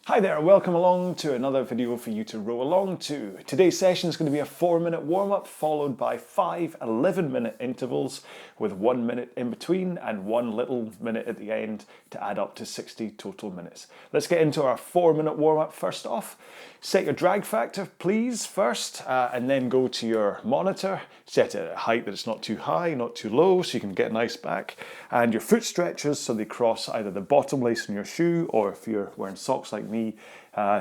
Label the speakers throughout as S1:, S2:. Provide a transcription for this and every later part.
S1: Hi there, welcome along to another video for you to row along to. Today's session is going to be a 4-minute warm-up followed by 5 11-minute intervals with 1 minute in between and 1 little minute at the end to add up to 60 total minutes. Let's get into our 4-minute warm-up first off. Set your drag factor please first and then go to your monitor. Set it at a height that it's not too high, not too low so you can get a nice back. And your foot stretchers so they cross either the bottom lace in your shoe or if you're wearing socks like me,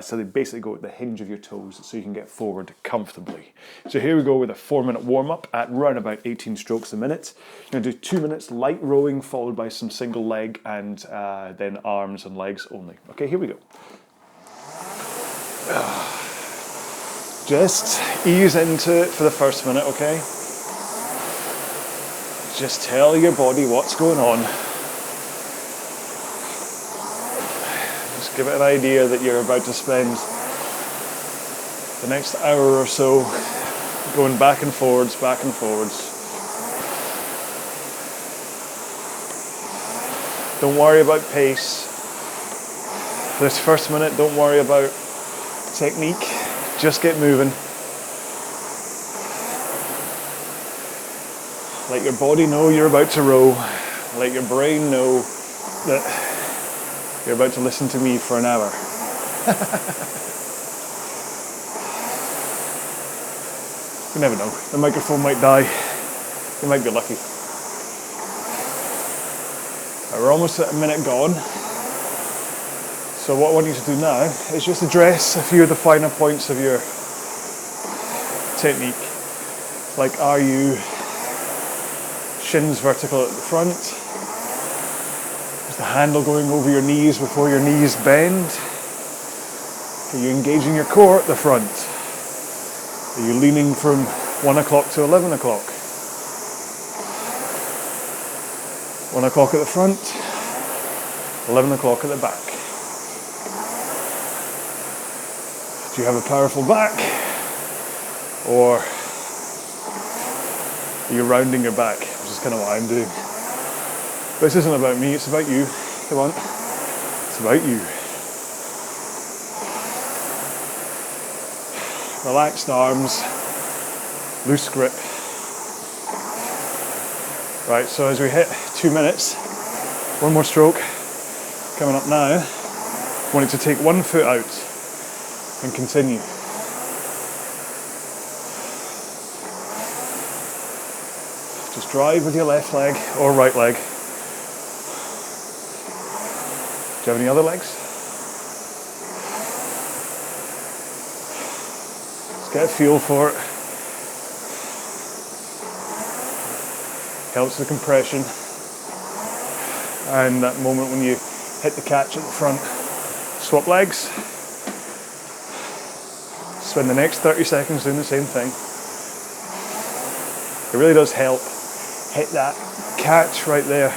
S1: so they basically go at the hinge of your toes so you can get forward comfortably. So here we go with a 4-minute warm-up at around about 18 strokes a minute. You're going to do 2 minutes light rowing followed by some single leg and then arms and legs only. Okay, here we go. Just ease into it for the first minute, okay? Just tell your body what's going on. Just give it an idea that you're about to spend the next hour or so going back and forwards, back and forwards. Don't worry about pace. For this first minute, don't worry about technique. Just get moving. Let your body know you're about to row. Let your brain know that you're about to listen to me for an hour. You never know. The microphone might die. You might be lucky. We're almost at a minute gone. So what I want you to do now is just address a few of the finer points of your technique. Like, are you shins vertical at the front? Is the handle going over your knees before your knees bend? Are you engaging your core at the front? Are you leaning from 1 o'clock to 11 o'clock? 1 o'clock at the front, 11 o'clock at the back. Do you have a powerful back? Or are you rounding your back, which is kind of what I'm doing. But this isn't about me, it's about you. Come on, it's about you. Relaxed arms, loose grip. Right, so as we hit 2 minutes, 1 more stroke coming up now. I want you to take 1 foot out and continue. Just drive with your left leg or right leg. Do you have any other legs? Just get a feel for it. Helps the compression. And that moment when you hit the catch at the front, swap legs. Spend the next 30 seconds doing the same thing. It really does help. Hit that catch right there.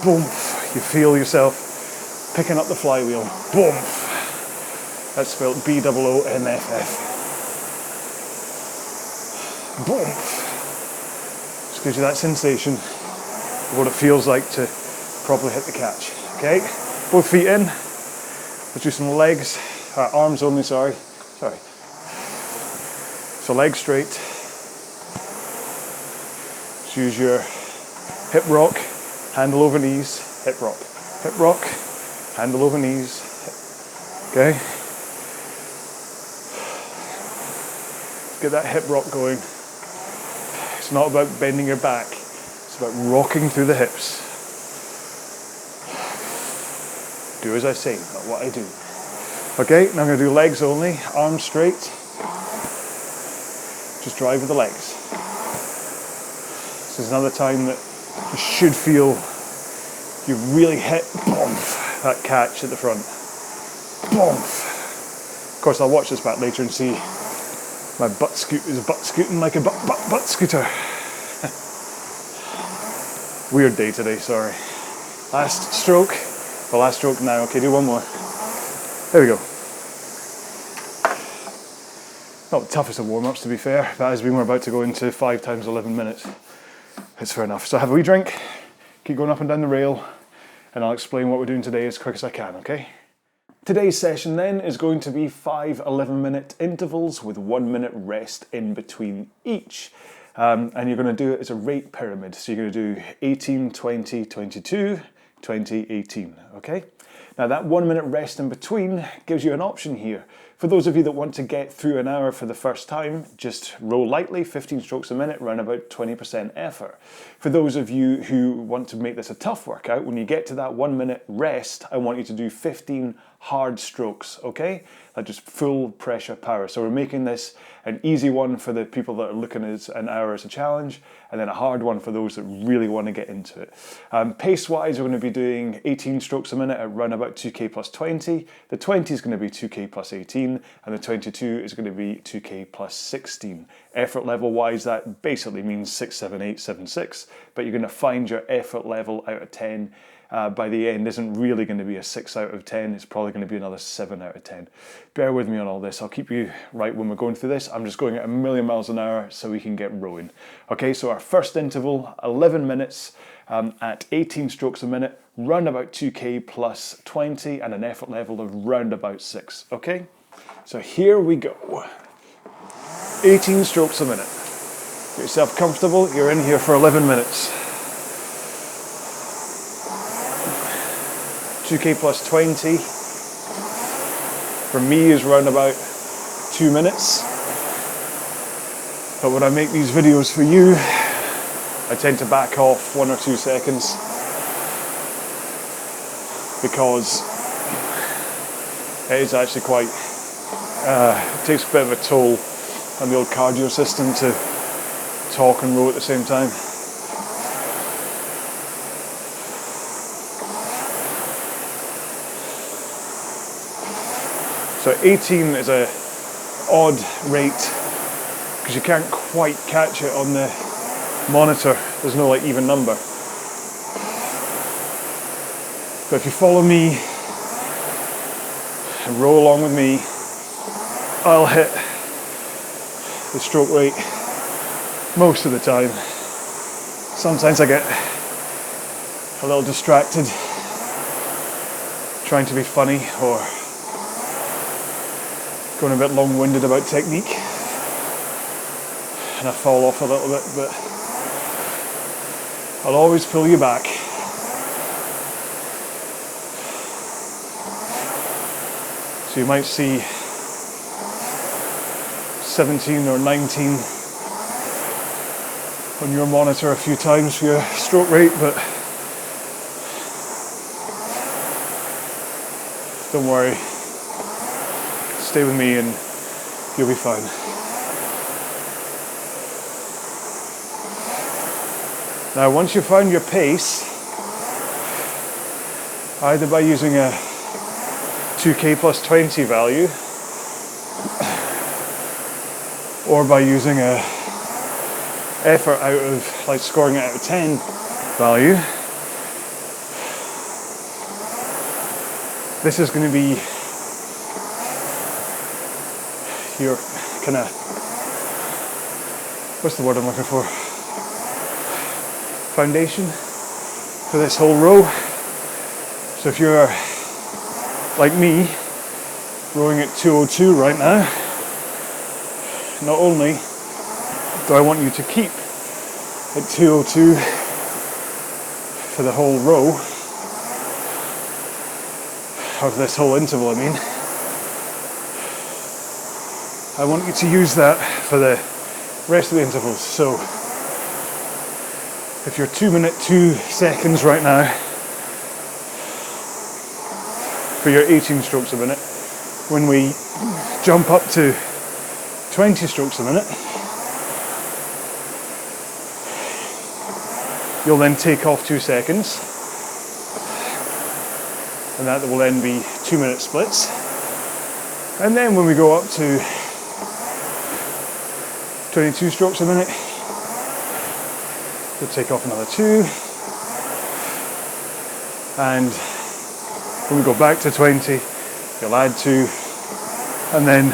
S1: Boom. You feel yourself picking up the flywheel. Boom. That's spelled B-O-O-M-F-F. Boom. Just gives you that sensation of what it feels like to properly hit the catch. Okay, both feet in. Let's do some legs. Arms only, sorry. So legs straight. Just use your hip rock, handle over knees, hip rock, handle over knees. Okay? Get that hip rock going. It's not about bending your back, it's about rocking through the hips. Do as I say, not what I do. Okay, now I'm going to do legs only, arms straight. Just drive with the legs. This is another time that you should feel you've really hit that catch at the front. Of course, I'll watch this back later and see my butt scooting like a butt scooter. Weird day today, sorry. Last stroke. The last stroke now. Okay, do 1 more. There we go. Not the toughest of warm-ups to be fair, but as we're about to go into 5 times 11 minutes, it's fair enough. So have a wee drink, keep going up and down the rail, and I'll explain what we're doing today as quick as I can, okay? Today's session then is going to be 5 11-minute intervals with 1 minute rest in between each. And you're going to do it as a rate pyramid. So you're going to do 18, 20, 22, 20, 18, okay? Now that 1 minute rest in between gives you an option here. For those of you that want to get through an hour for the first time, just row lightly, 15 strokes a minute, around about 20% effort. For those of you who want to make this a tough workout, when you get to that 1 minute rest, I want you to do 15 hard strokes, okay? Like just full pressure power. So we're making this an easy one for the people that are looking at an hour as a challenge, and then a hard one for those that really want to get into it. Pace-wise, we're going to be doing 18 strokes a minute at around about 2k plus 20. The 20 is going to be 2k plus 18, and the 22 is going to be 2k plus 16. Effort level-wise, that basically means 6, 7, 8, 7, 6, but you're going to find your effort level out of 10 by the end isn't really going to be a 6 out of 10, it's probably going to be another 7 out of 10. Bear with me on all this, I'll keep you right when we're going through this. I'm just going at a million miles an hour so we can get rowing. Okay, so our first interval, 11 minutes at 18 strokes a minute, round about 2k plus 20 and an effort level of round about 6, okay? So here we go. 18 strokes a minute. Get yourself comfortable, you're in here for 11 minutes. 2k plus 20 for me is around about 2 minutes. But when I make these videos for you, I tend to back off 1 or 2 seconds because it is actually quite, it takes a bit of a toll on the old cardio system to talk and row at the same time. So 18 is a odd rate because you can't quite catch it on the monitor. There's no like even number. But if you follow me and row along with me, I'll hit the stroke rate most of the time. Sometimes I get a little distracted trying to be funny or going a bit long-winded about technique, and I fall off a little bit, but I'll always pull you back. So you might see 17 or 19 on your monitor a few times for your stroke rate, but don't worry. Stay with me and you'll be fine. Now once you've found your pace, either by using a 2k plus 20 value or by using a effort out of, like scoring it out of 10 value, this is going to be your kind of, what's the word I'm looking for? Foundation for this whole row. So if you're like me, rowing at 202 right now, not only do I want you to keep at 202 for the whole row, or this whole interval I mean, I want you to use that for the rest of the intervals. So if you're 2 minutes 2 seconds right now for your 18 strokes a minute, when we jump up to 20 strokes a minute, you'll then take off 2 seconds, and that will then be 2 minute splits. And then when we go up to 22 strokes a minute, you'll take off another 2, and when we go back to 20, you'll add 2, and then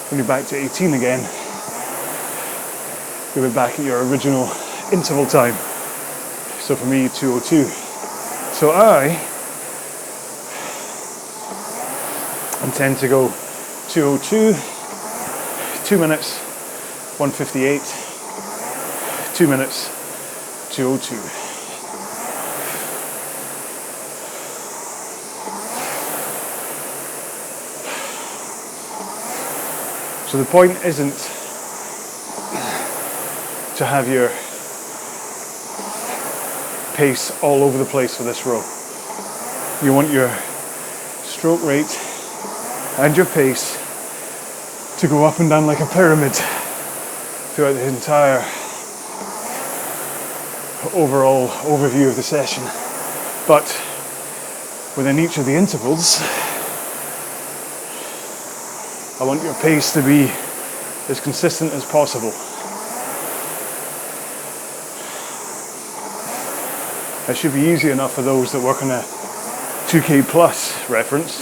S1: when you're back to 18 again, you'll be back at your original interval time. So for me, 202. So I and tend to go 202, 2 minutes, 158, 2 minutes, 202. So the point isn't to have your pace all over the place for this row. You want your stroke rate and your pace to go up and down like a pyramid throughout the entire overall overview of the session. But within each of the intervals, I want your pace to be as consistent as possible. That should be easy enough for those that work on a 2K plus reference,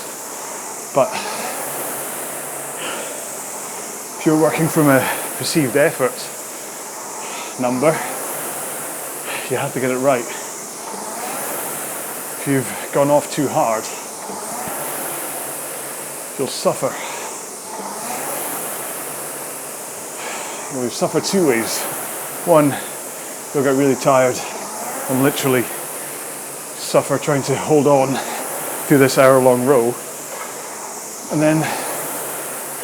S1: but if you're working from a perceived effort number, you have to get it right. If you've gone off too hard, you'll suffer. You'll suffer two ways. One, you'll get really tired and literally suffer trying to hold on through this hour-long row. And then,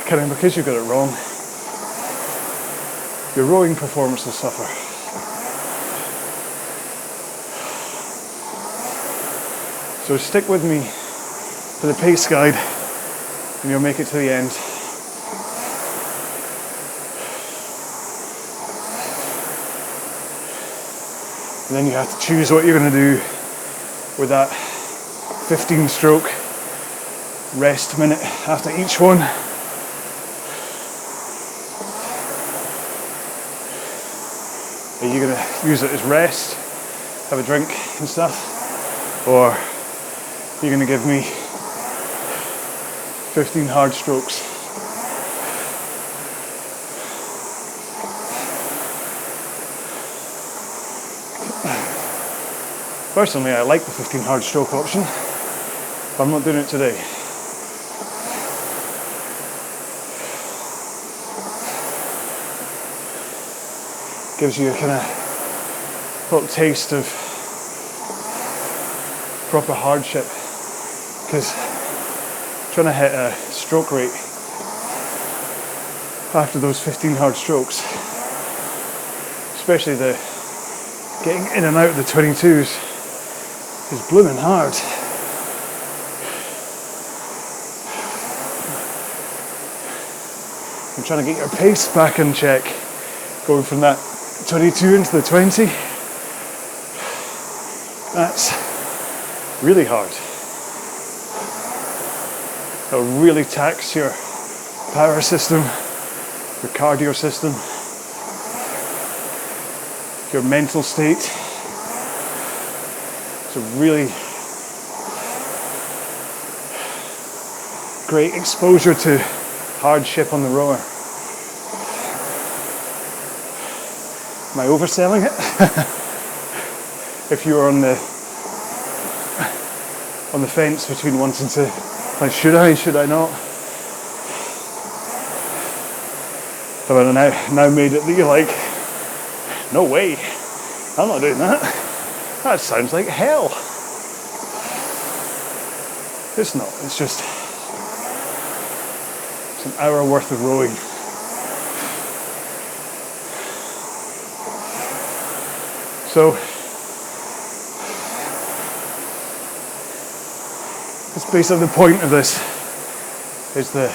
S1: kind of because you got it wrong, your rowing performance will suffer. So stick with me for the pace guide and you'll make it to the end. And then you have to choose what you're going to do with that 15 stroke rest minute after each one. Are you going to use it as rest, have a drink and stuff? Or are you going to give me 15 hard strokes? Personally, I like the 15 hard stroke option, but I'm not doing it today. Gives you a kind of little taste of proper hardship, because trying to hit a stroke rate after those 15 hard strokes, especially the getting in and out of the 22s, is blooming hard. I'm trying to get your pace back in check, going from that 22 into the 20. That's really hard. It'll really tax your power system, your cardio system, your mental state. It's a really great exposure to hardship on the rower. Am I overselling it? If you're on the fence between wanting to, like, should I not? But I now made it that you're like, no way, I'm not doing that. That sounds like hell. It's not, it's just, it's an hour worth of rowing. So, that's basically the point of this, is the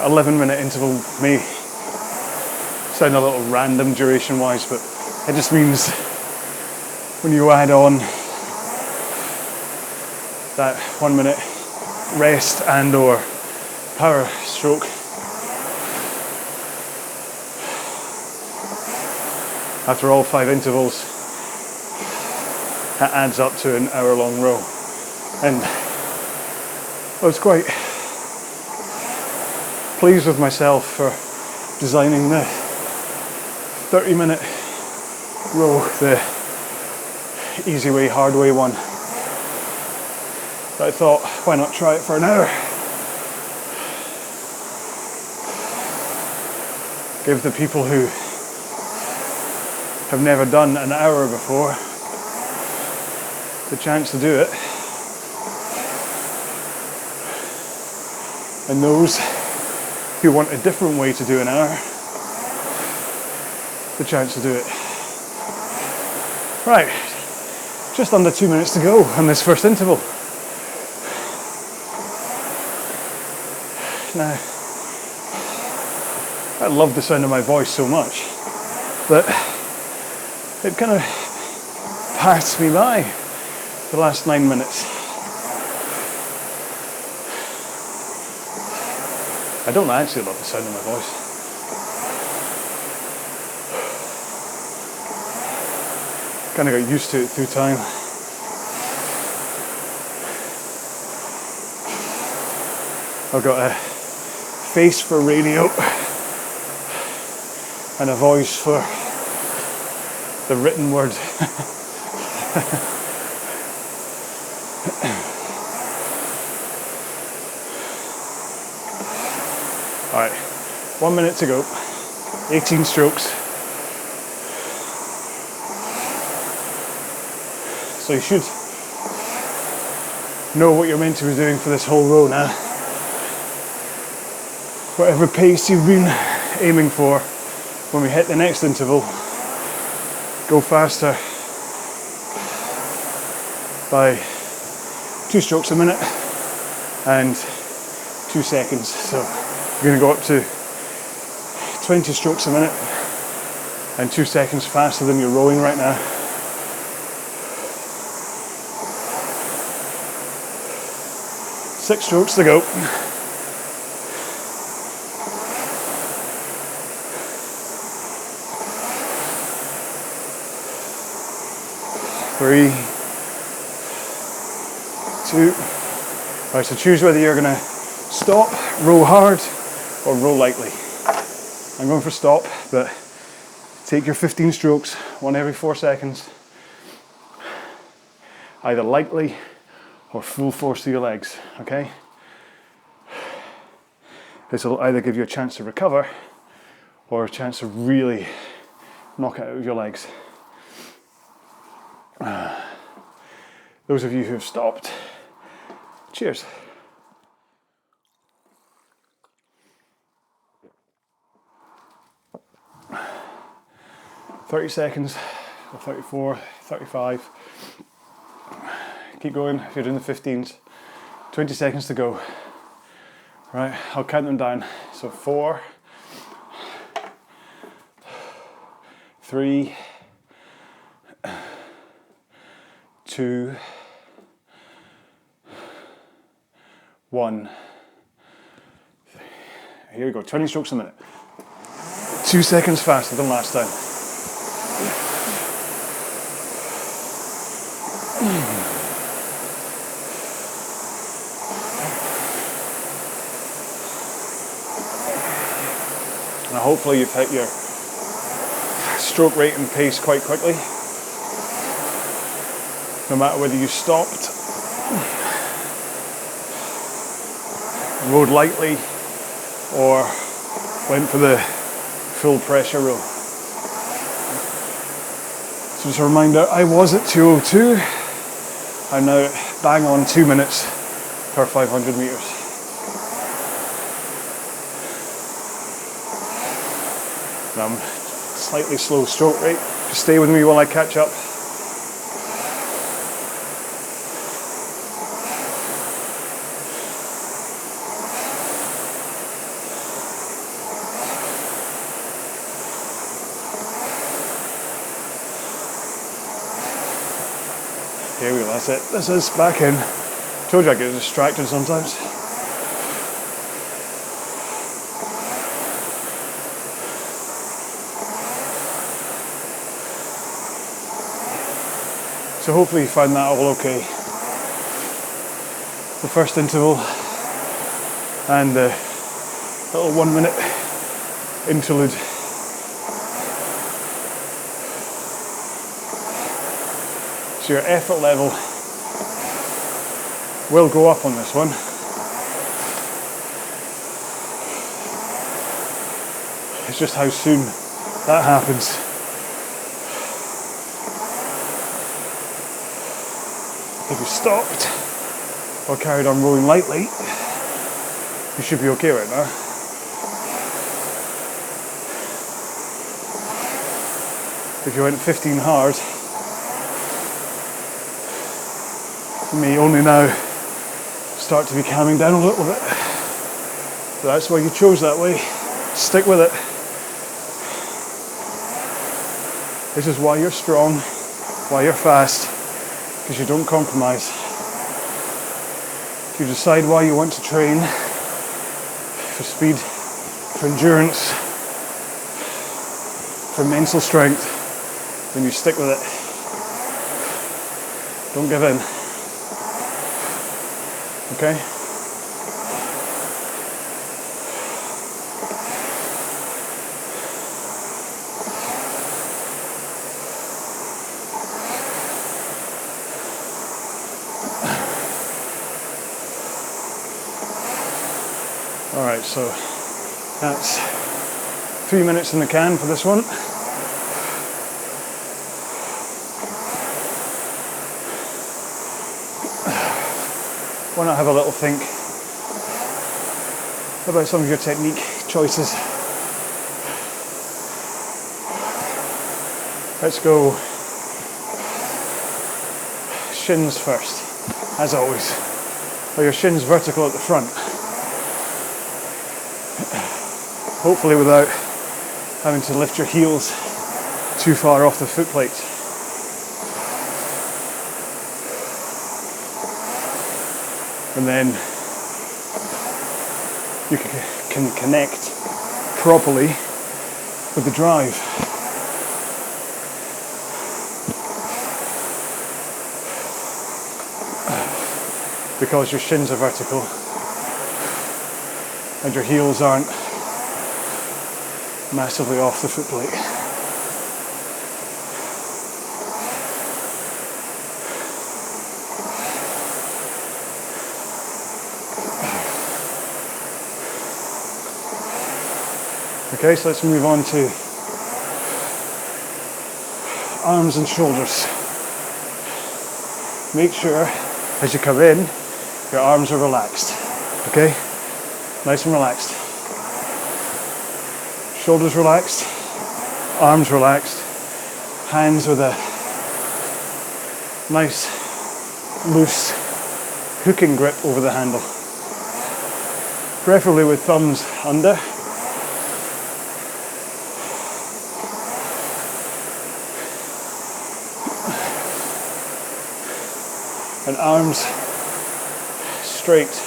S1: 11-minute interval may sound a little random duration wise, but it just means when you add on that 1 minute rest and or power stroke, after all 5 intervals, that adds up to an hour-long row. And I was quite pleased with myself for designing the 30-minute row, the easy way, hard way one. But I thought, why not try it for an hour? Give the people who have never done an hour before the chance to do it. And those who want a different way to do an hour, the chance to do it. Right, just under 2 minutes to go on this first interval. Now, I love the sound of my voice so much that it kind of passed me by the last 9 minutes. I don't actually love the sound of my voice. Kind of got used to it through time. I've got a face for radio and a voice for the written word. Alright, 1 minute to go, 18 strokes. So you should know what you're meant to be doing for this whole row now. Whatever pace you've been aiming for, when we hit the next interval, go faster by 2 strokes a minute and 2 seconds. So you're going to go up to 20 strokes a minute and 2 seconds faster than you're rowing right now. Six strokes to go. 3, 2. Right, so choose whether you're going to stop, row hard, or row lightly. I'm going for stop, but take your 15 strokes, one every 4 seconds. Either lightly or full force to your legs, okay? This will either give you a chance to recover or a chance to really knock it out of your legs. Those of you who have stopped, cheers. "30 seconds, or 34, 35. Keep going if you're doing the 15s. 20 seconds to go. Right, I'll count them down. So 4, 3, 2, 1. Here we go, 20 strokes a minute. 2 seconds faster than last time. Now hopefully you've hit your stroke rate and pace quite quickly. No matter whether you stopped, rowed lightly, or went for the full pressure row. So just a reminder, I was at 2:02. I'm now bang on 2 minutes per 500 meters. And I'm slightly slow stroke rate. Just stay with me while I catch up. Here we go, that's it. This is back in. Told you I get distracted sometimes. So hopefully you find that all okay. The first interval and the little 1 minute interlude. So your effort level will go up on this one. It's just how soon that happens. If you stopped or carried on rowing lightly, you should be okay right now. If you went 15 hard, you may only now start to be calming down a little bit. So that's why you chose that way. Stick with it. This is why you're strong, why you're fast, because you don't compromise. You decide why you want to train for speed, for endurance, for mental strength, then you stick with it. Don't give in. Okay? Alright, so that's 3 minutes in the can for this one. Why not have a little think about some of your technique choices? Let's go shins first, as always. Are your shins vertical at the front? Hopefully without having to lift your heels too far off the foot plate. And then you can connect properly with the drive. Because your shins are vertical and your heels aren't massively off the foot plate. Okay, so let's move on to arms and shoulders. Make sure as you come in, your arms are relaxed. Okay? Nice and relaxed. Shoulders relaxed, arms relaxed, hands with a nice, loose, hooking grip over the handle. Preferably with thumbs under. And arms straight.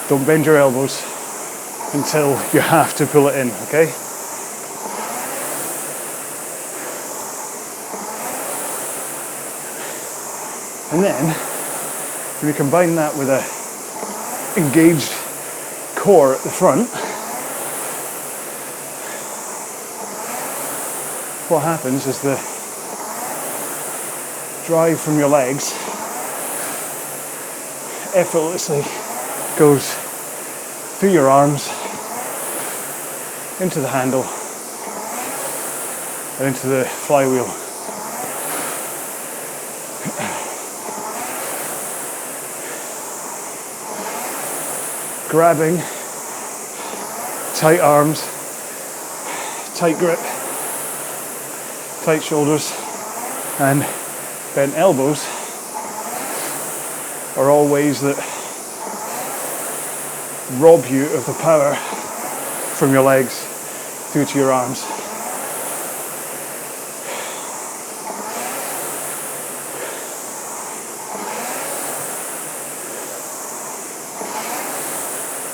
S1: Don't bend your elbows until you have to pull it in, okay? And then, when you combine that with a engaged core at the front, what happens is the drive from your legs effortlessly goes through your arms, into the handle, and into the flywheel. Grabbing, tight arms, tight grip, tight shoulders, and bent elbows are all ways that rob you of the power from your legs through to your arms.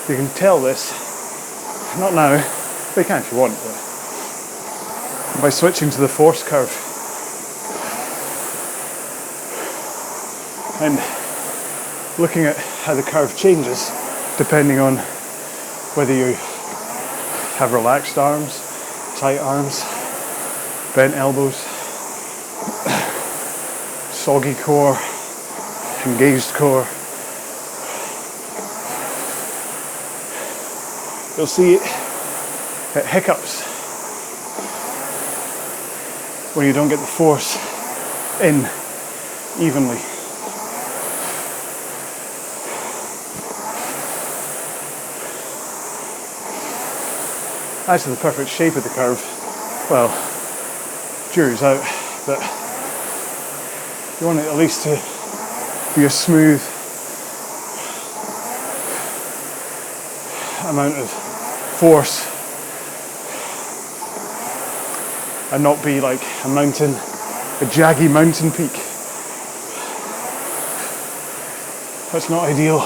S1: You can tell this, not now, but you can if you want, but by switching to the force curve. And looking at how the curve changes depending on whether you have relaxed arms, tight arms, bent elbows.
S2: soggy core, engaged core. You'll see it hiccups when you don't get the force in evenly. As to the perfect shape of the curve, well, jury's out, but you want it at least to be a smooth amount of force and not be like a mountain, a jaggy mountain peak. That's not ideal.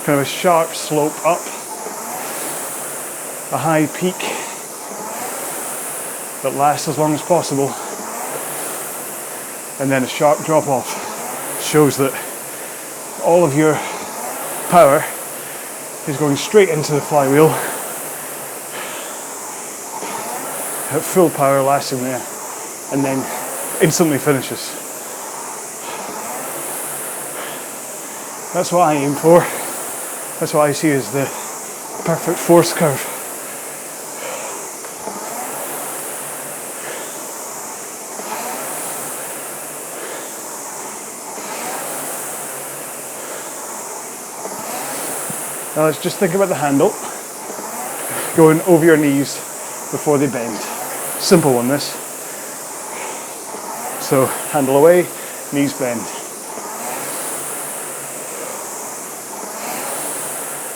S2: Kind of a sharp slope up, a high peak that lasts as long as possible, and then a sharp drop off. Shows that all of your power is going straight into the flywheel at full power, lasting there, and then instantly finishes. That's what I aim for. That's what I see as the perfect force curve. Now let's just think about the handle going over your knees before they bend. Simple one, this. So handle away, knees bend.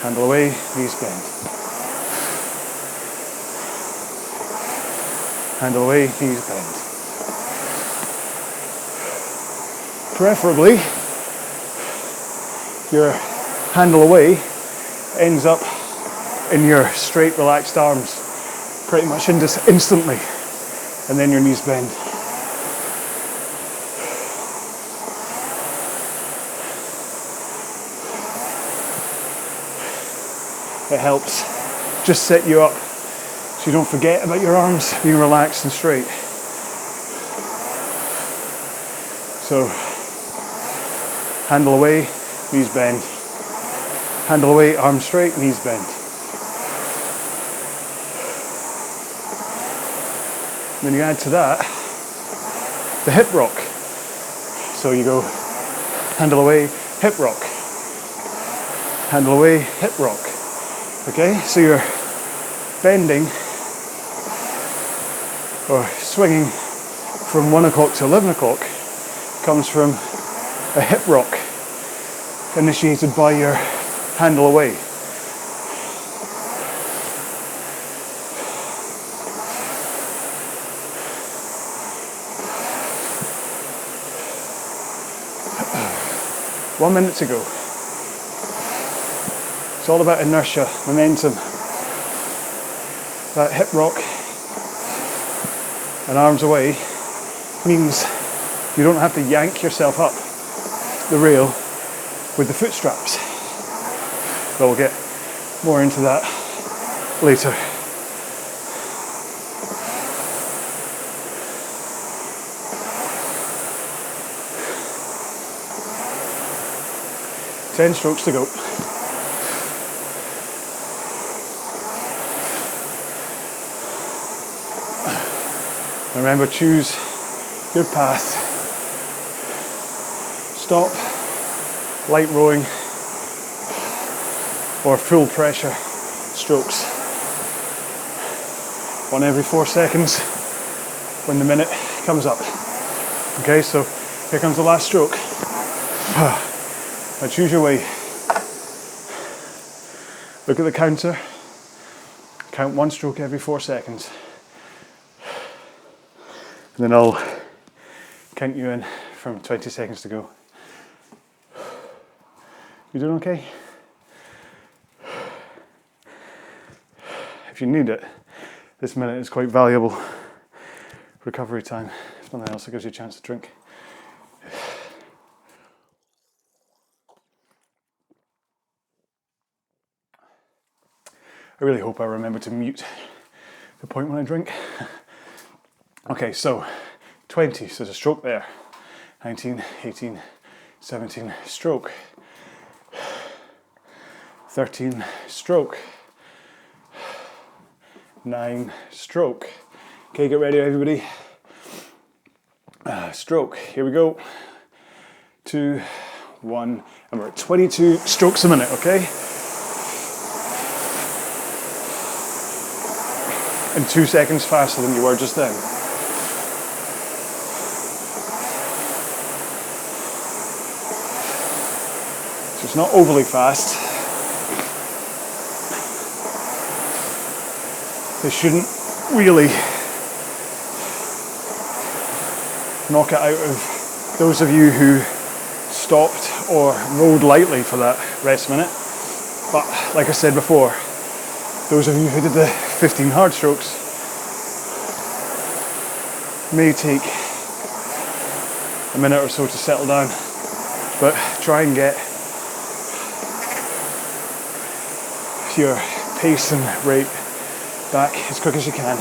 S2: Handle away, knees bend. Handle away, knees bend. Preferably, your handle away ends up in your straight, relaxed arms pretty much instantly, and then your knees bend. It helps just set you up so you don't forget about your arms being relaxed and straight. So, handle away, knees bend. Handle away, arms straight, knees bend. Then you add to that the hip rock. So you go handle away, hip rock. Handle away, hip rock. Okay, so you're bending or swinging from 1 o'clock to 11 o'clock comes from a hip rock initiated by your handle away. One minute to go. It's all about inertia, momentum. That hip rock and arms away means you don't have to yank yourself up the rail with the foot straps. But we'll get more into that later. Ten strokes to go. Remember, choose your path. Stop, light rowing, or full pressure strokes. 1 every 4 seconds when the minute comes up. Okay, so here comes the last stroke. Now choose your way. Look at the counter. Count 1 stroke every 4 seconds. And then I'll count you in from 20 seconds to go. You doing okay? If you need it, this minute is quite valuable recovery time. If nothing else, it gives you a chance to drink. I really hope I remember to mute the point when I drink. Okay, so 20, so there's a stroke there. 19, 18, 17, stroke. 13, stroke. 9, stroke. Okay, get ready everybody. Stroke, here we go. 2, 1, and we're at 22 strokes a minute, okay? And 2 seconds faster than you were just then. So it's not overly fast. This shouldn't really knock it out of those of you who stopped or rode lightly for that rest minute. But like I said before, those of you who did the 15 hard strokes may take a minute or so to settle down, but try and get your pace and rate back as quick as you can.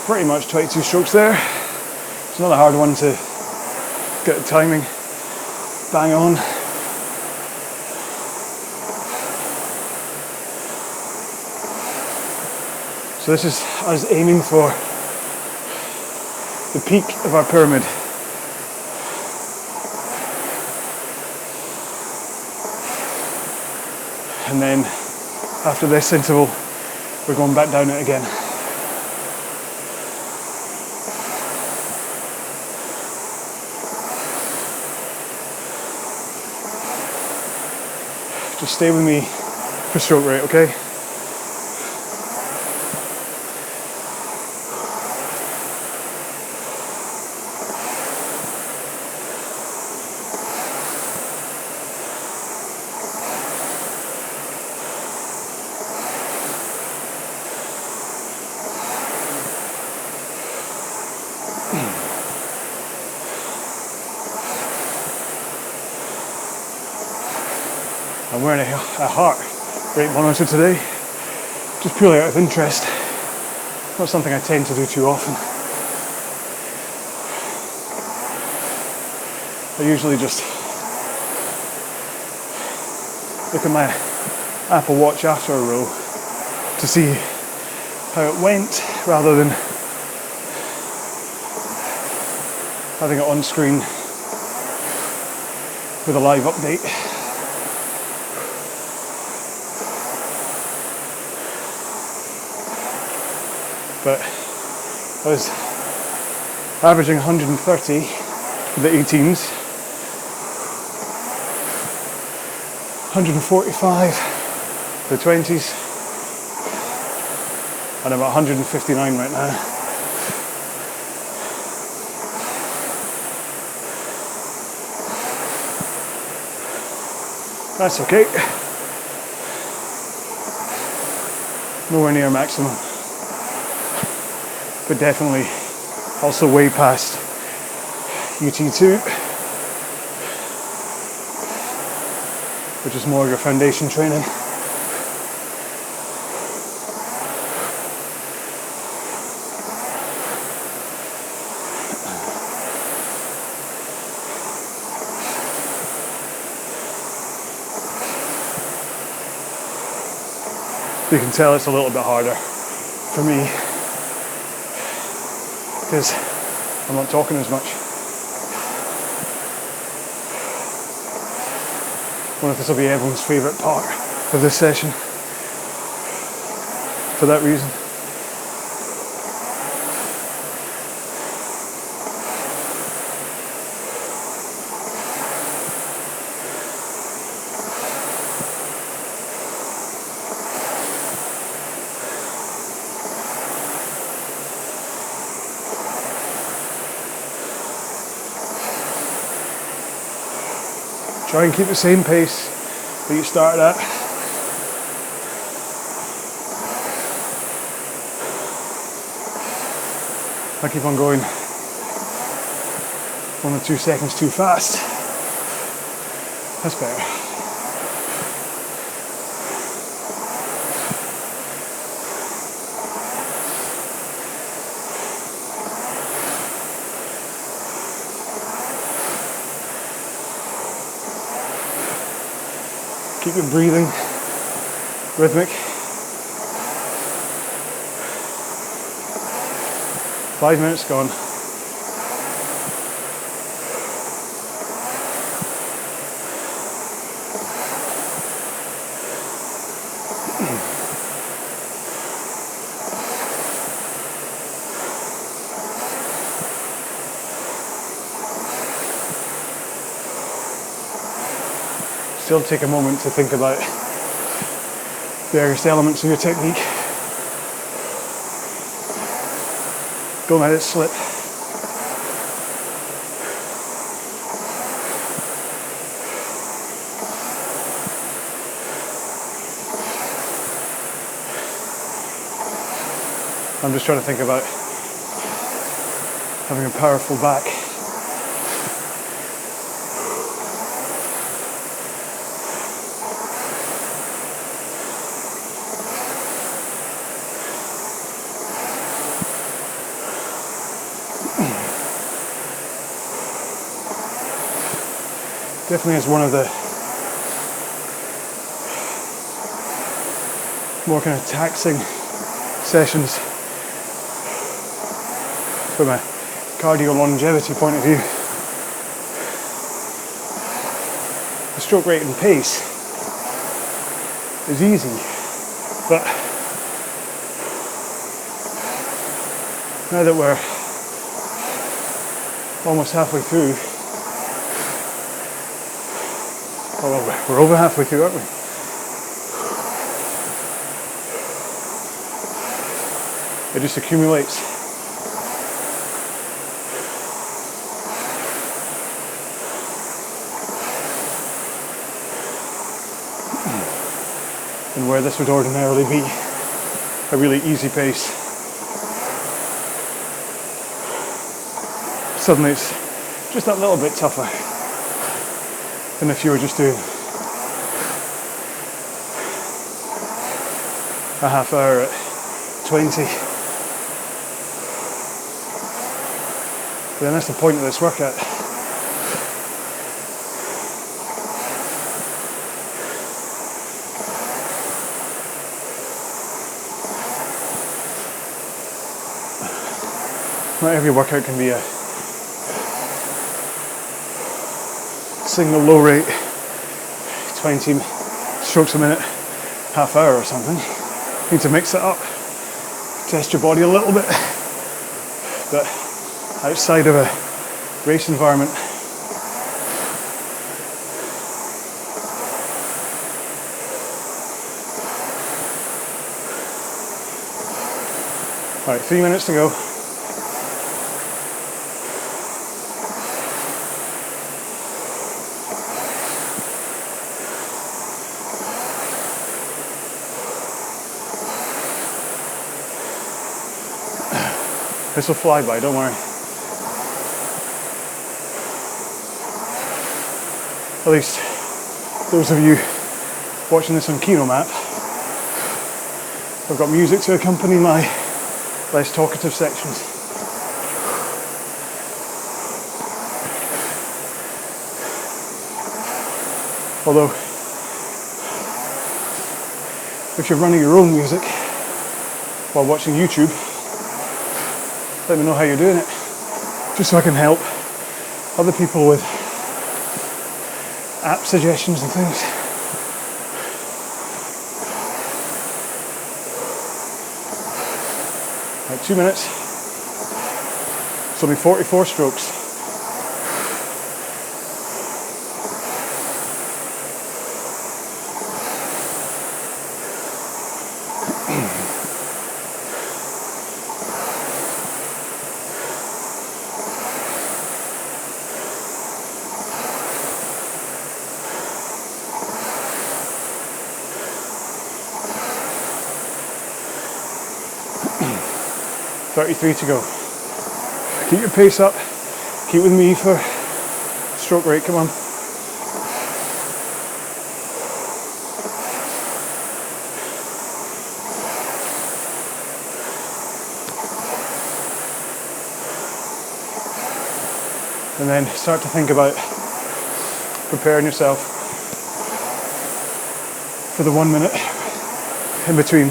S2: Pretty much 22 strokes there. It's another hard one to get the timing bang on. So this is us aiming for the peak of our pyramid. And then after this interval, we're going back down it again. Just stay with me for stroke rate, okay? I'm wearing a heart rate monitor today, just purely out of interest. Not something I tend to do too often. I usually just look at my Apple Watch after a row to see how it went, rather than having it on screen with a live update. But I was averaging 130 for the 18s, 145 for the 20s, and I'm at 159 right now. That's okay. Nowhere near maximum, but definitely also way past UT2, which is more of your foundation training. You can tell it's a little bit harder for me because I'm not talking as much. I wonder if this will be everyone's favourite part of this session for that reason. Try and keep the same pace that you started at. I keep on going 1 or 2 seconds too fast. That's better. Keep your breathing rhythmic. 5 minutes gone. Still take a moment to think about various elements of your technique. Don't let it slip. I'm just trying to think about having a powerful back. Definitely is one of the more kind of taxing sessions from a cardio longevity point of view. The stroke rate and pace is easy, but now that we're almost halfway through, well, we're over halfway through, aren't we? It just accumulates. And where this would ordinarily be a really easy pace, suddenly it's just that little bit tougher than if you were just doing a half hour at 20. But then that's the point of this workout. Not every workout can be a single low rate, 20 strokes a minute, half hour or something. You need to mix it up, test your body a little bit, but outside of a race environment, all right, 3 minutes to go. This will fly by, don't worry. At least those of you watching this on Kino Map, I've got music to accompany my less talkative sections. Although, if you're running your own music while watching YouTube, let me know how you're doing it, just so I can help other people with app suggestions and things. Right, 2 minutes. It's only 44 strokes. .33 to go. Keep your pace up. Keep with me for stroke rate. Come on. And then start to think about preparing yourself for the 1 minute in between.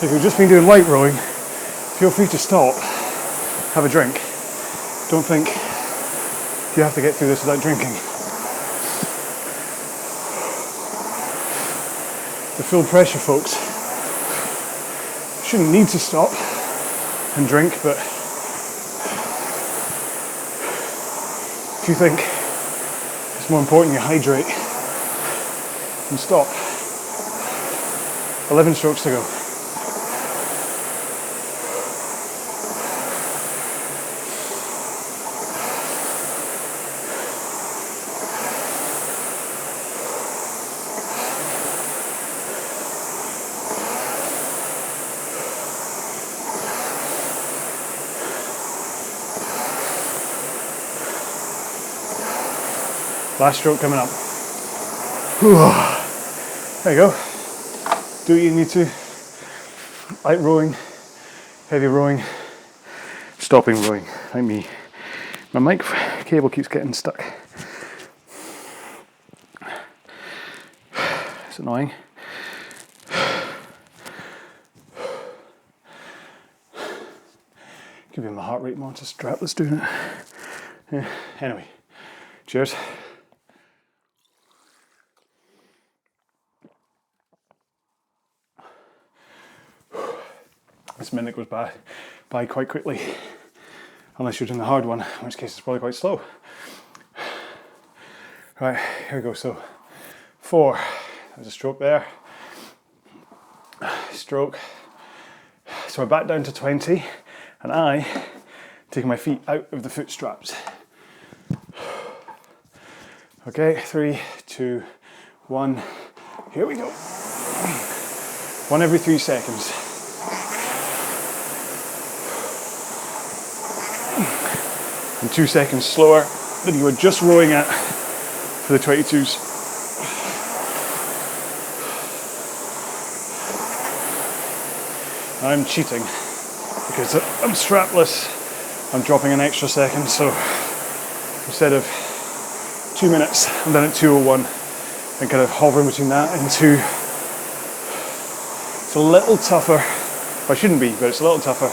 S2: If you've just been doing light rowing, feel free to stop, have a drink. Don't think you have to get through this without drinking. The full pressure folks shouldn't need to stop and drink, but if you think it's more important you hydrate, then stop. 11 strokes to go. Last stroke coming up. There you go. Do what you need to. Light rowing, heavy rowing, stopping rowing, like me. My mic cable keeps getting stuck. It's annoying. Could be my heart rate monitor strapless doing it. Yeah. Anyway, cheers. This minute goes by quite quickly, unless you're doing the hard one, in which case it's probably quite slow. Right, here we go. So 4, there's a stroke there, stroke. So we're back down to 20, and I taking my feet out of the foot straps. Okay, 3, 2, 1, here we go. 1 every 3 seconds. And 2 seconds slower than you were just rowing at for the 22s. I'm cheating because I'm strapless. I'm dropping an extra second, so instead of 2 minutes, I'm done at 2:01 and kind of hovering between that and 2. It's a little tougher. Well, I shouldn't be, but it's a little tougher.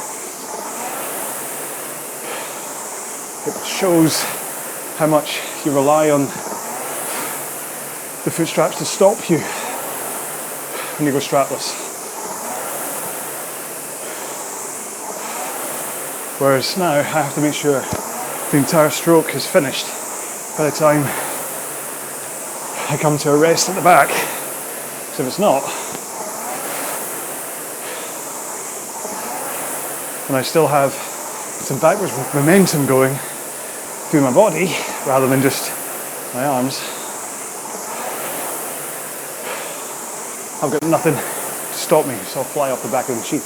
S2: It shows how much you rely on the foot straps to stop you when you go strapless. Whereas now I have to make sure the entire stroke is finished by the time I come to a rest at the back. So if it's not, and I still have some backwards momentum going through my body rather than just my arms, I've got nothing to stop me, so I'll fly off the back of the sheet.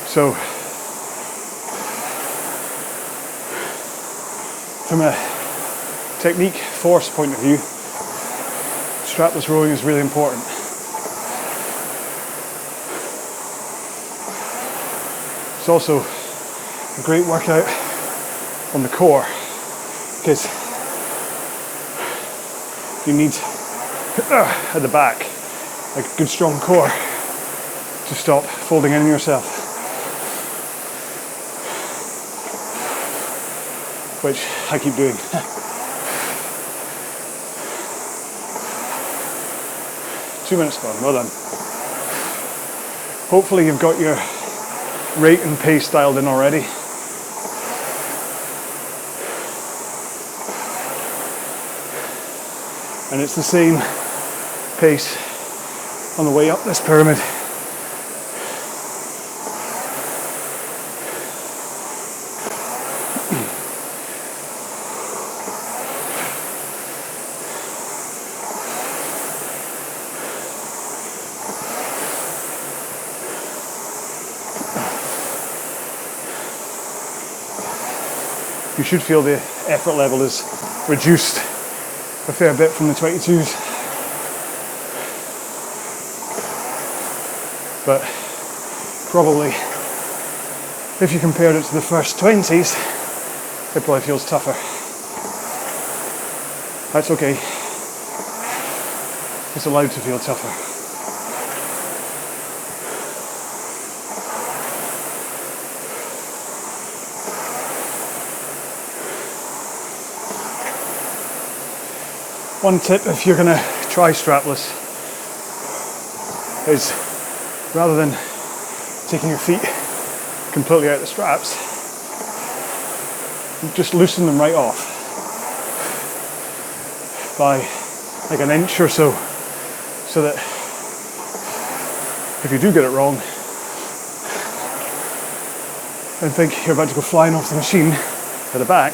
S2: So from a technique force point of view, strapless rowing is really important. It's also a great workout on the core, because you need at the back a good strong core to stop folding in yourself, which I keep doing. 2 minutes gone, well done. Hopefully you've got your rate and pace dialed in already. And it's the same pace on the way up this pyramid. You should feel the effort level is reduced a fair bit from the 22s. But probably, if you compared it to the first 20s, it probably feels tougher. That's okay. It's allowed to feel tougher. One tip if you're going to try strapless is, rather than taking your feet completely out of the straps, just loosen them right off by like an inch or so that if you do get it wrong and think you're about to go flying off the machine at the back,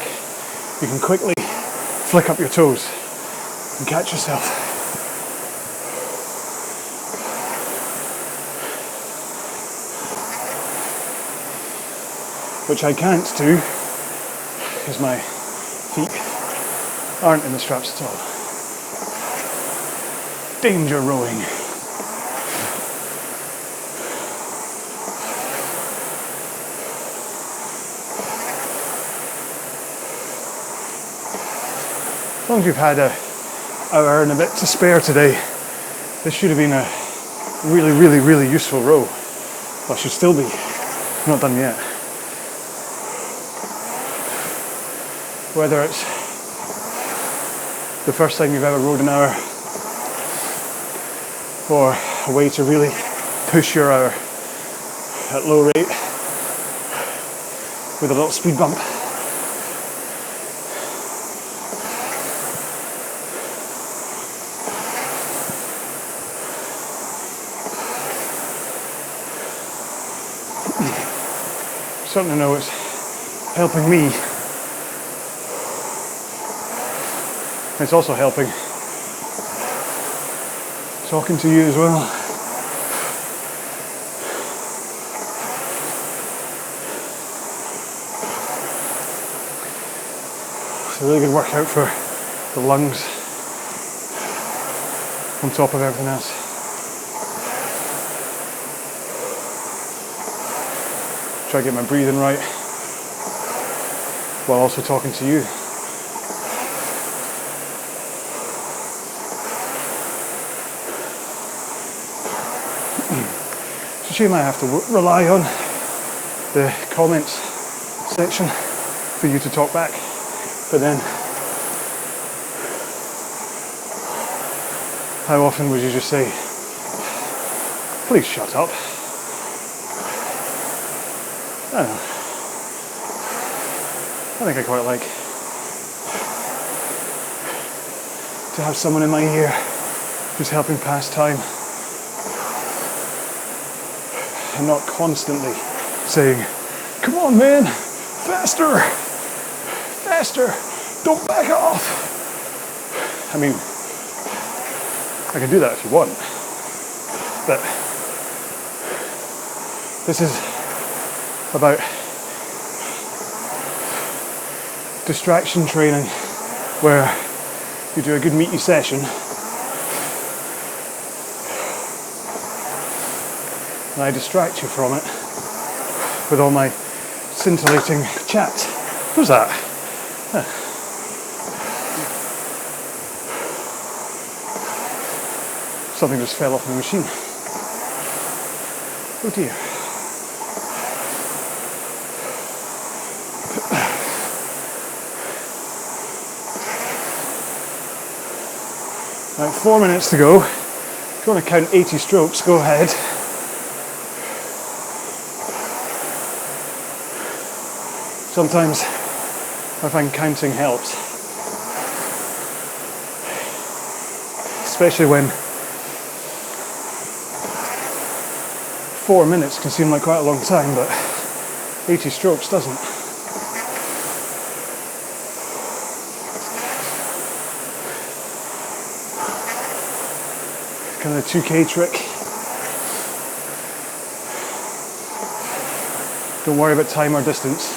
S2: you can quickly flick up your toes and catch yourself. Which I can't do because my feet aren't in the straps at all. Danger rowing. As long as you've had an hour and a bit to spare today, this should have been a really, really, really useful row. Well, should still be. Not done yet. Whether it's the first time you've ever rowed an hour or a way to really push your hour at low rate with a little speed bump. Certainly know it's helping me. It's also helping talking to you as well. It's a really good workout for the lungs on top of everything else. Try to get my breathing right while also talking to you. It's a shame I have to rely on the comments section for you to talk back, but then how often would you just say, please shut up? I don't know. I think I quite like to have someone in my ear who's helping pass time and not constantly saying, come on man, faster, faster, don't back off. I mean, I can do that if you want, but this is about distraction training where you do a good meaty session and I distract you from it with all my scintillating chat. Who's that? Huh. Something just fell off the machine. Oh dear. Right, 4 minutes to go. If you want to count 80 strokes, go ahead. Sometimes I find counting helps. Especially when 4 minutes can seem like quite a long time, but 80 strokes doesn't. Kind of the 2K trick. Don't worry about time or distance.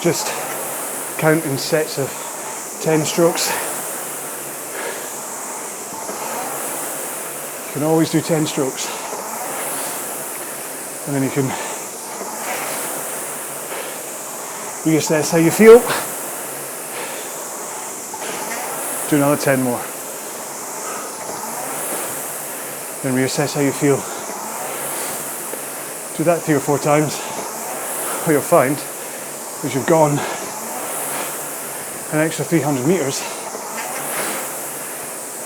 S2: Just count in sets of 10 strokes. You can always do 10 strokes. And then you can reassess how you feel. Do another 10 more. Then reassess how you feel. Do that 3 or 4 times. What you'll find is you've gone an extra 300 meters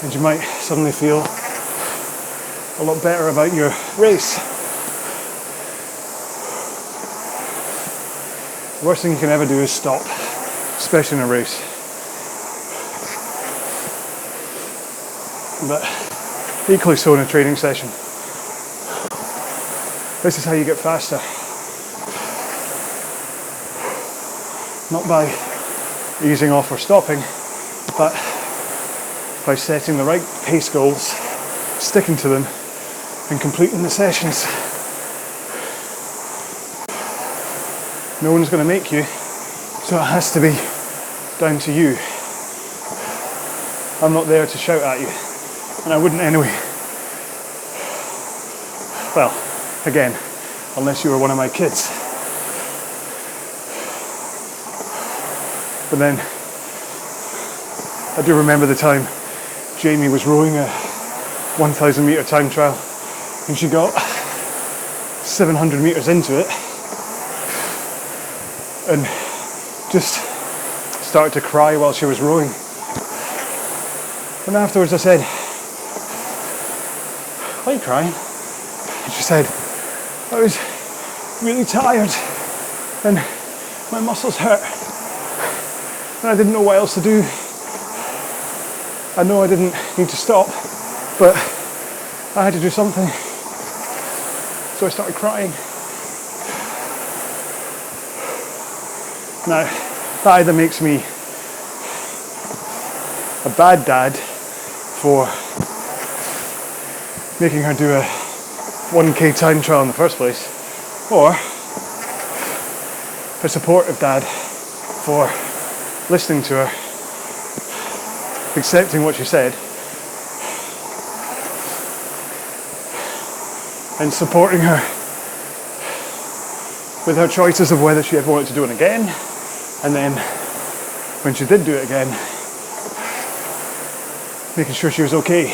S2: and you might suddenly feel a lot better about your race. The worst thing you can ever do is stop, especially in a race. But equally so in a training session. This is how you get faster. Not by easing off or stopping, but by setting the right pace goals, sticking to them, and completing the sessions. No one's going to make you, so it has to be down to you. I'm not there to shout at you, and I wouldn't anyway. Well, again, unless you were one of my kids. But then, I do remember the time Jamie was rowing a 1,000 metre time trial, and she got 700 metres into it, and just started to cry while she was rowing. And afterwards I said, "Why are you crying?" And she said, "I was really tired and my muscles hurt and I didn't know what else to do. I know I didn't need to stop, but I had to do something. So I started crying." Now, that either makes me a bad dad for making her do a 1K time trial in the first place, or a supportive dad for listening to her, accepting what she said, and supporting her with her choices of whether she ever wanted to do it again. And then, when she did do it again, making sure she was okay.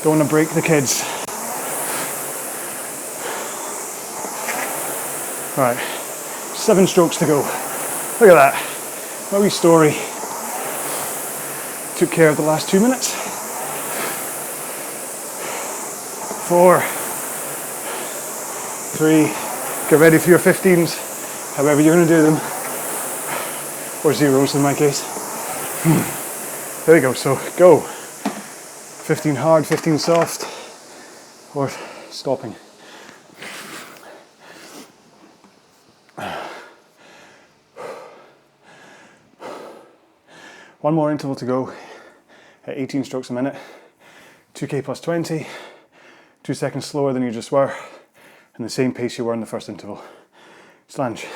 S2: Don't want to break the kids. Alright, 7 strokes to go. Look at that. My wee story took care of the last 2 minutes. 4, 3, get ready for your 15s, however you're going to do them, or zeros in my case. There we go, so go. 15 hard, 15 soft, or stopping. One more interval to go at 18 strokes a minute, 2K plus 20, 2 seconds slower than you just were, and the same pace you were in the first interval. Slange.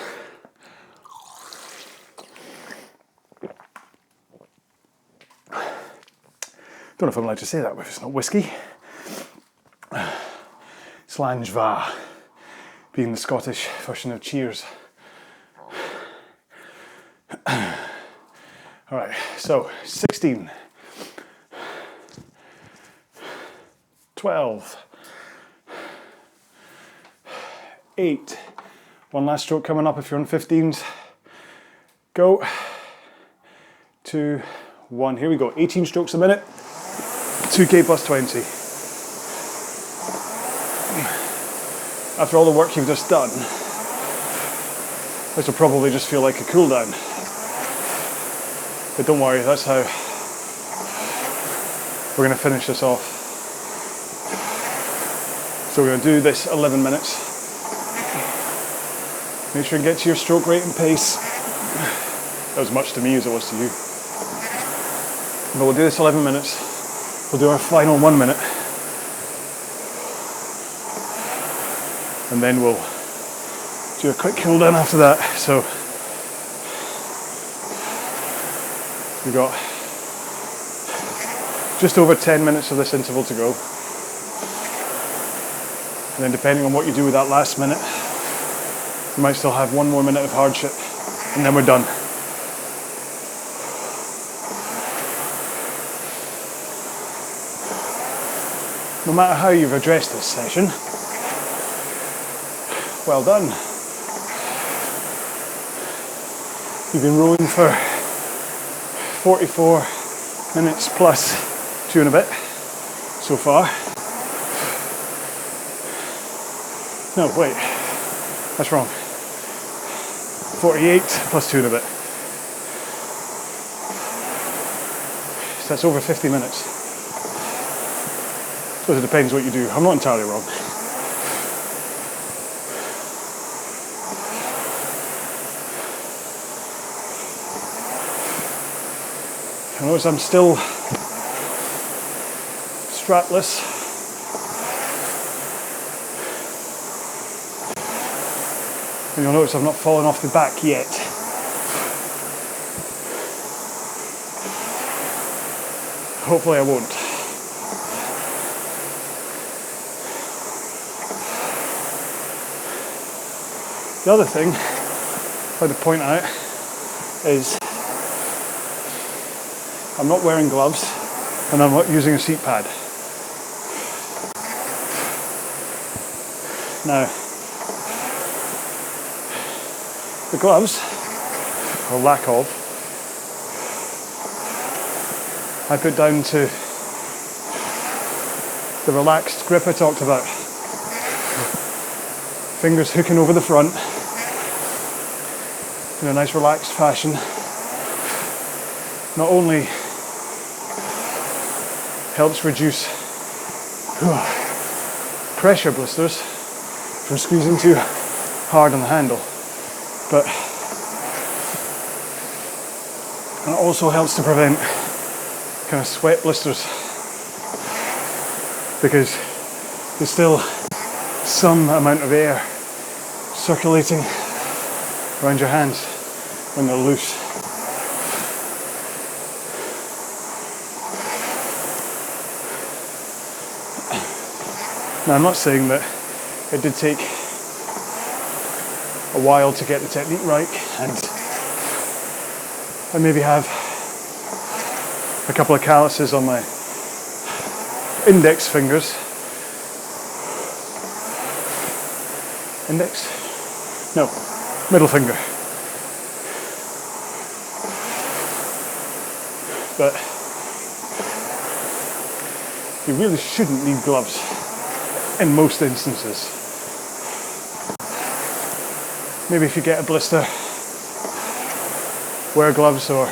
S2: Don't know if I'm allowed to say that if it's not whiskey. Slange va, being the Scottish version of cheers. Alright, so 16, 12, 8, one last stroke coming up if you're on 15s. Go, 2, 1, here we go, 18 strokes a minute, 2K plus 20. After all the work you've just done, this will probably just feel like a cool down. But don't worry, that's how we're going to finish this off. So we're going to do this 11 minutes. Make sure you get to your stroke rate and pace. That was much to me as it was to you. But we'll do this 11 minutes. We'll do our final 1 minute. And then we'll do a quick cool down after that. So we've got just over 10 minutes of this interval to go. And then depending on what you do with that last minute, you might still have 1 more minute of hardship, and then we're done. No matter how you've addressed this session, well done. You've been rowing for 44 minutes plus 2 and a bit so far. No, wait, that's wrong. 48 plus 2 and a bit. So that's over 50 minutes. I suppose it depends what you do. I'm not entirely wrong. I notice I'm still strapless. And you'll notice I've not fallen off the back yet. Hopefully I won't. The other thing I'd like to point out is I'm not wearing gloves and I'm not using a seat pad. Now, the gloves, or lack of, I put down to the relaxed grip I talked about. Fingers hooking over the front in a nice relaxed fashion. Not only helps reduce pressure blisters from squeezing too hard on the handle, but and it also helps to prevent kind of sweat blisters, because there's still some amount of air circulating around your hands when they're loose. Now, I'm not saying that it did take a while to get the technique right, and I maybe have a couple of calluses on my index fingers. Index? No, middle finger. But you really shouldn't need gloves in most instances. Maybe if you get a blister, wear gloves or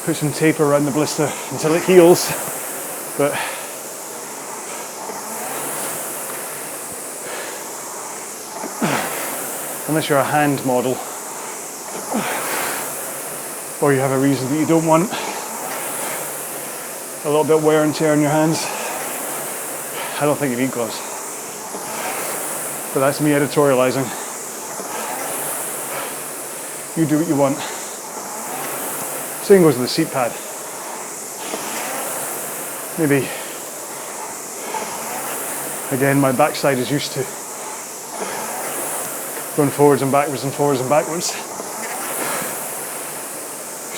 S2: put some tape around the blister until it heals. But unless you're a hand model, or you have a reason that you don't want a little bit of wear and tear on your hands, I don't think you need gloves. But that's me editorializing. You do what you want. Same goes with the seat pad. Maybe, again, my backside is used to going forwards and backwards and forwards and backwards,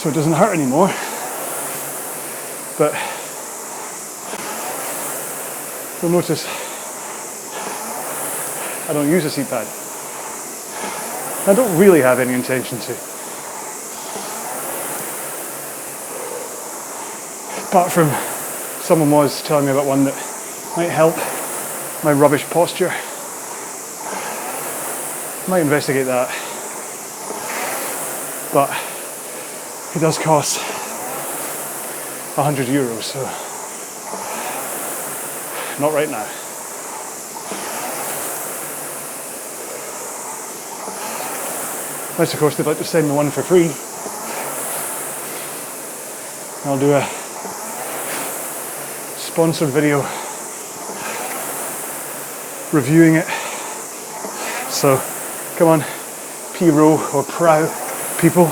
S2: so it doesn't hurt anymore. But you'll notice I don't use a seat pad. I don't really have any intention to. Apart from someone was telling me about one that might help my rubbish posture. Might investigate that. But it does cost €100, so not right now. Unless, of course, they'd like to send me one for free. I'll do a sponsored video reviewing it. So, come on, P-Row or Prow people.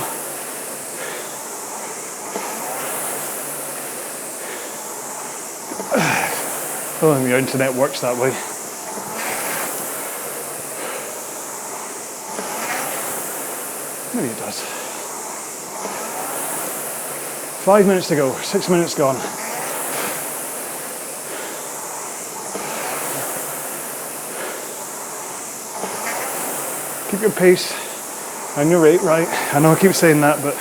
S2: I don't think the internet works that way. Maybe it does. 5 minutes to go, 6 minutes gone. Keep your pace and your rate right. I know I keep saying that, but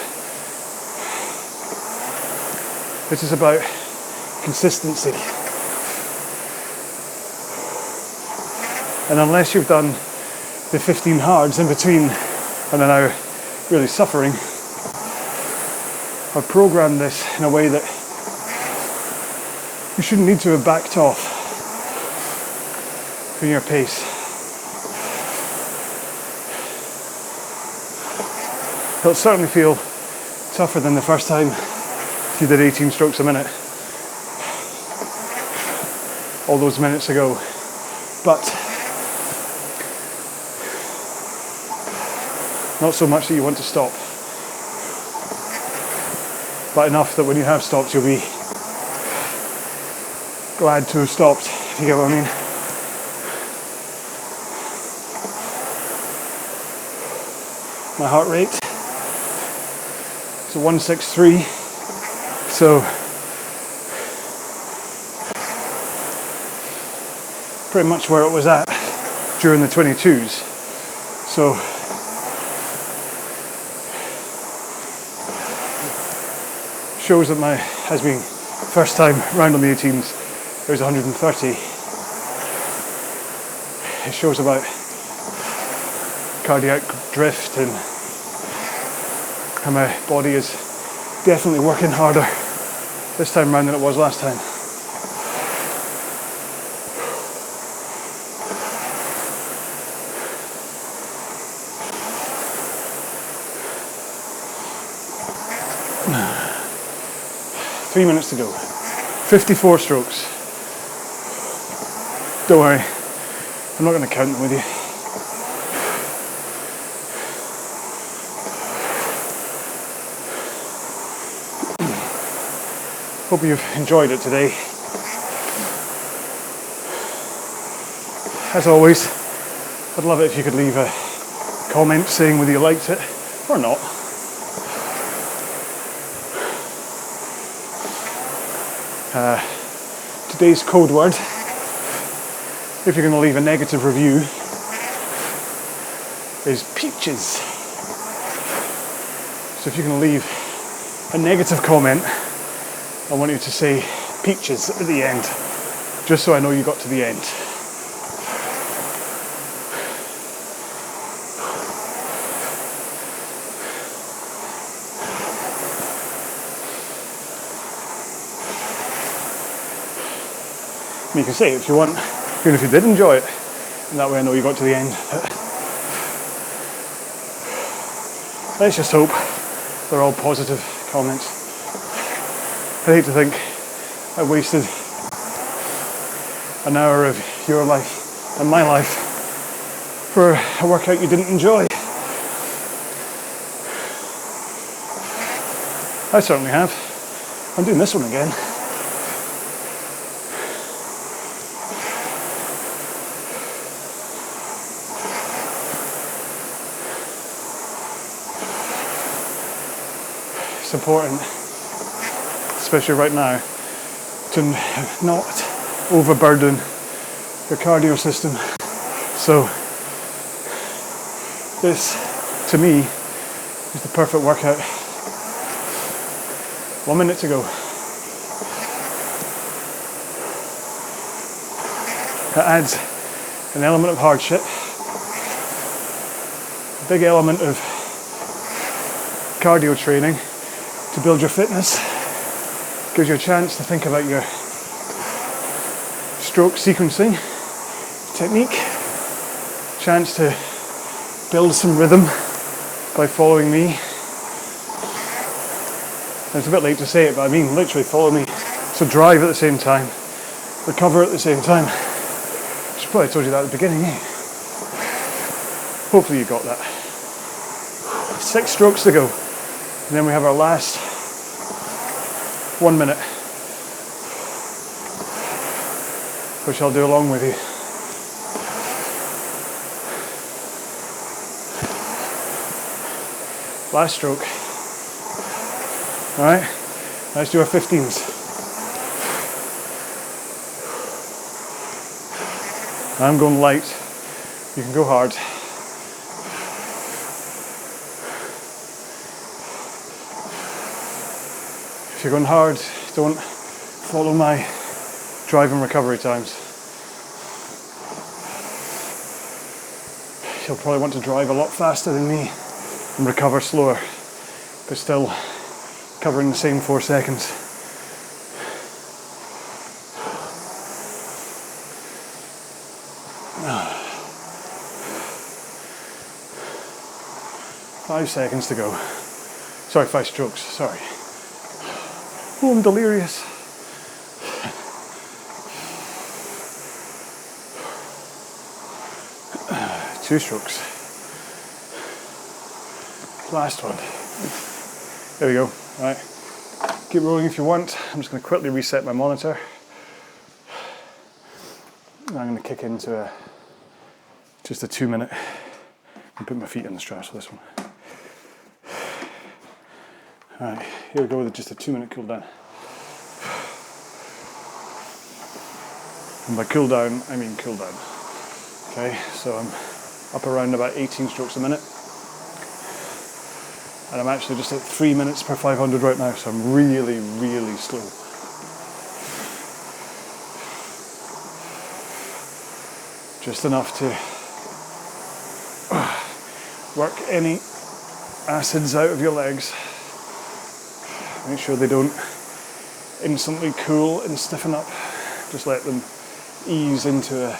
S2: this is about consistency. And unless you've done the 15 hards in between and are now really suffering, I've programmed this in a way that you shouldn't need to have backed off from your pace. It'll certainly feel tougher than the first time you did 18 strokes a minute all those minutes ago, but not so much that you want to stop, but enough that when you have stopped you'll be glad to have stopped, if you get what I mean. My heart rate is 163, so pretty much where it was at during the 22s. So shows that my has been first time round on the 18s, it was 130. It shows about cardiac drift and how my body is definitely working harder this time round than it was last time. Three minutes to go. 54 strokes. Don't worry, I'm not going to count them with you. Hope you've enjoyed it today. As always, I'd love it if you could leave a comment saying whether you liked it or not. Today's code word, if you're going to leave a negative review, is peaches. So if you're going to leave a negative comment, I want you to say peaches at the end, just so I know you got to the end. You can say it if you want, even if you did enjoy it, and that way I know you got to the end. Let's just hope they're all positive comments. I hate to think I wasted an hour of your life and my life for a workout you didn't enjoy. I certainly have. I'm doing this one again. It's important, especially right now, to not overburden your cardio system. So this, to me, is the perfect workout. 1 minute to go. It adds an element of hardship, a big element of cardio training to build your fitness, gives you a chance to think about your stroke sequencing technique, chance to build some rhythm by following me. And it's a bit late to say it, but I mean literally follow me. So drive at the same time, recover at the same time. I should probably told you that at the beginning, eh? Hopefully you got that. 6 strokes to go. And then we have our last 1 minute. which I'll do along with you. Last stroke. All right, let's do our 15s. I'm going light. You can go hard. If you're going hard, don't follow my drive and recovery times. You'll probably want to drive a lot faster than me and recover slower, but still covering the same 4 seconds. Five seconds to go. Sorry, 5 strokes, sorry. Oh, I'm delirious. Two strokes. Last one. There we go. All right. Keep rolling if you want. I'm just going to quickly reset my monitor. And I'm going to kick into just a 2 minute and put my feet in the straps for this one. All right, here we go with just a 2 minute cool down. And by cool down, I mean cool down. Okay, so I'm up around about 18 strokes a minute. And I'm actually just at 3 minutes per 500 right now, so I'm really, really slow. Just enough to work any acids out of your legs. Make sure they don't instantly cool and stiffen up. Just let them ease into a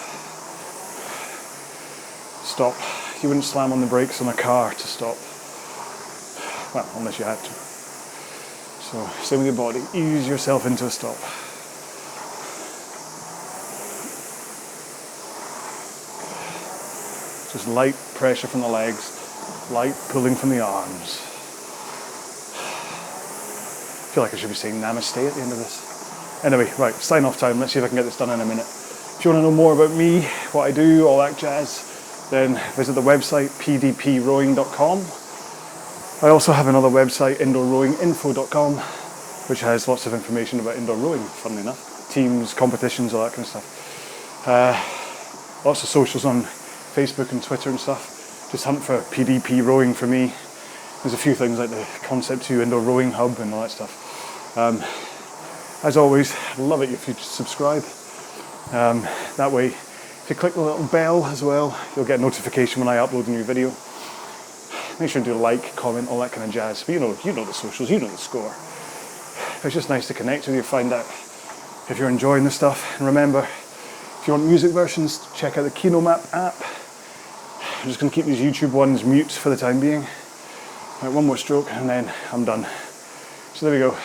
S2: stop. You wouldn't slam on the brakes on a car to stop. Well, unless you had to. So, same with your body. Ease yourself into a stop. Just light pressure from the legs, light pulling from the arms. I feel like I should be saying namaste at the end of this. Anyway, right, sign off time. Let's see if I can get this done in a minute. If you want to know more about me, what I do, all that jazz, then visit the website pdprowing.com. I also have another website, indoorrowinginfo.com, which has lots of information about indoor rowing, funnily enough. Teams, competitions, all that kind of stuff. Lots of socials on Facebook and Twitter and stuff. Just hunt for PDP Rowing for me. There's a few things like the Concept 2 Indoor Rowing Hub and all that stuff. As always, I'd love it if you'd subscribe. That way, if you click the little bell as well, you'll get a notification when I upload a new video. Make sure to do a like, comment, all that kind of jazz. But you know the socials, you know the score. It's just nice to connect with you, find out if you're enjoying the stuff. And remember, if you want music versions, check out the KinoMap app. I'm just going to keep these YouTube ones mute for the time being. Right, one more stroke and then I'm done. So there we go.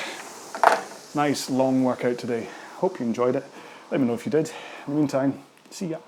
S2: Nice long workout today. Hope you enjoyed it. Let me know if you did. In the meantime, see ya.